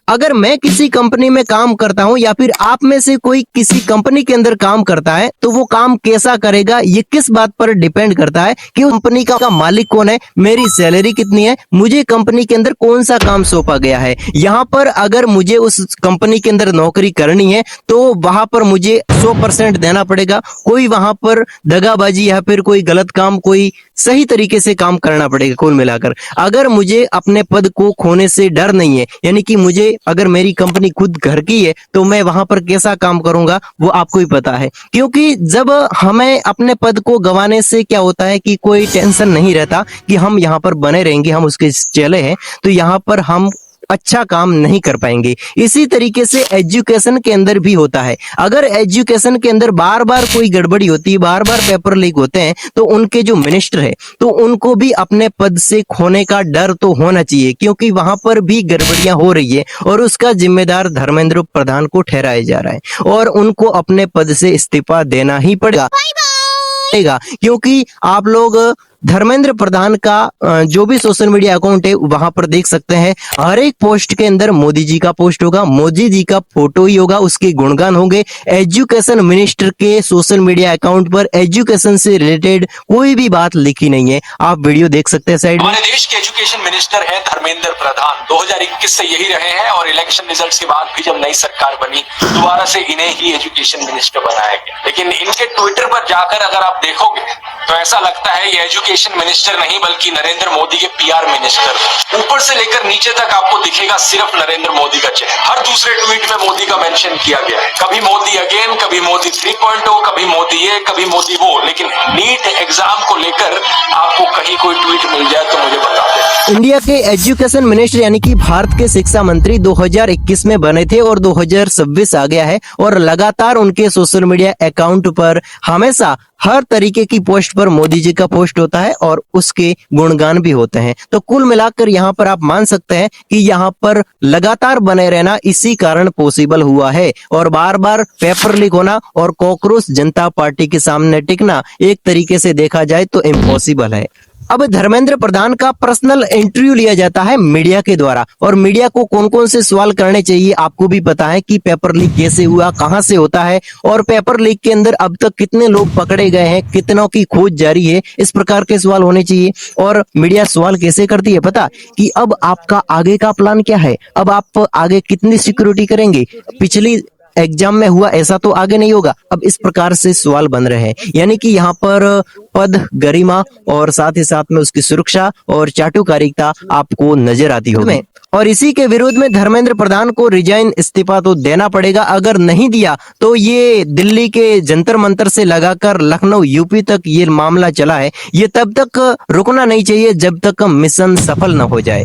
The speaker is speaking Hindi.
अगर मैं किसी कंपनी में काम करता हूं या फिर आप में से कोई किसी कंपनी के अंदर काम करता है तो वो काम कैसा करेगा ये किस बात पर डिपेंड करता है कि कंपनी का मालिक कौन है, मेरी सैलरी कितनी है, मुझे कंपनी के अंदर कौन सा काम सौंपा गया है। यहाँ पर अगर मुझे उस कंपनी के अंदर नौकरी करनी है तो वहां पर मुझे 100% देना पड़ेगा। कोई वहां पर दगाबाजी या फिर कोई गलत काम, कोई सही तरीके से काम करना पड़ेगा। कुल मिलाकर अगर मुझे अपने पद को खोने से डर नहीं है, यानी कि मुझे अगर मेरी कंपनी खुद घर की है तो मैं वहां पर कैसा काम करूंगा वो आपको ही पता है। क्योंकि जब हमें अपने पद को गंवाने से क्या होता है कि कोई टेंशन नहीं रहता कि हम यहाँ पर बने रहेंगे, हम उसके चेले हैं, तो यहाँ पर हम अच्छा काम नहीं कर पाएंगे। इसी तरीके से एजुकेशन के अंदर भी होता है। अगर एजुकेशन के अंदर बार बार कोई गड़बड़ी होती है, बार बार पेपर लीक होते हैं, तो उनके जो मिनिस्टर है तो उनको भी अपने पद से खोने का डर तो होना चाहिए, क्योंकि वहां पर भी गड़बड़ियां हो रही है और उसका जिम्मेदार धर्मेंद्र प्रधान को ठहराया जा रहा है और उनको अपने पद से इस्तीफा देना ही पड़ेगा। क्योंकि आप लोग धर्मेंद्र प्रधान का जो भी सोशल मीडिया अकाउंट है वहां पर देख सकते हैं, हर एक पोस्ट के अंदर मोदी जी का पोस्ट होगा, मोदी जी का फोटो ही होगा, उसके गुणगान होंगे। एजुकेशन मिनिस्टर के सोशल मीडिया अकाउंट पर एजुकेशन से रिलेटेड कोई भी बात लिखी नहीं है। आप वीडियो देख सकते हैं साइड में। हमारे देश के एजुकेशन मिनिस्टर है धर्मेंद्र प्रधान, 2021 से यही रहे हैं और इलेक्शन रिजल्ट्स के बाद भी जब नई सरकार बनी दोबारा से इन्हें ही एजुकेशन मिनिस्टर बनाया गया। लेकिन इनके ट्विटर पर जाकर अगर आप देखोगे तो ऐसा लगता है ये एजुकेशन मिनिस्टर नहीं बल्कि नरेंद्र मोदी के पीआर मिनिस्टर। ऊपर से लेकर नीचे तक आपको दिखेगा सिर्फ नरेंद्र मोदी का चेहरा। हर दूसरे ट्वीट में मोदी का मेंशन किया गया है, कभी मोदी अगेन, कभी मोदी 3.0, कभी मोदी ये, कभी मोदी वो। लेकिन नीट एग्जाम को लेकर आपको कहीं कोई ट्वीट मिल जाए तो मुझे बता दें। इंडिया के एजुकेशन मिनिस्टर यानी कि भारत के शिक्षा मंत्री 2021 में बने थे और 2026 आ गया है और लगातार उनके सोशल मीडिया अकाउंट पर हमेशा हर तरीके की पोस्ट पर मोदी जी का पोस्ट होता है और उसके गुणगान भी होते हैं। तो कुल मिलाकर यहाँ पर आप मान सकते हैं कि यहाँ पर लगातार बने रहना इसी कारण पॉसिबल हुआ है और बार बार पेपर लीक होना और कॉकरोच जनता पार्टी के सामने टिकना एक तरीके से देखा जाए तो इम्पॉसिबल है। अब धर्मेंद्र प्रधान का पर्सनल इंटरव्यू लिया जाता है मीडिया के द्वारा और मीडिया को कौन कौन से सवाल करने चाहिए आपको भी पता है कि पेपर लीक कैसे हुआ, कहां से होता है और पेपर लीक के अंदर अब तक कितने लोग पकड़े गए हैं, कितनों की खोज जारी है, इस प्रकार के सवाल होने चाहिए। और मीडिया सवाल कैसे करती है पता कि अब आपका आगे का प्लान क्या है, अब आप आगे कितनी सिक्योरिटी करेंगे, पिछली एग्जाम में हुआ ऐसा तो आगे नहीं होगा। अब इस प्रकार से सवाल बन रहे हैं, यानी कि यहाँ पर पद, गरिमा और साथ ही साथ में उसकी सुरक्षा और चाटुकारिता आपको नजर आती होगी। और इसी के विरोध में धर्मेंद्र प्रधान को रिजाइन, इस्तीफा तो देना पड़ेगा। अगर नहीं दिया तो ये दिल्ली के जंतर मंतर से लगाकर लखनऊ यूपी तक ये मामला चला है, ये तब तक रुकना नहीं चाहिए जब तक मिशन सफल न हो जाए।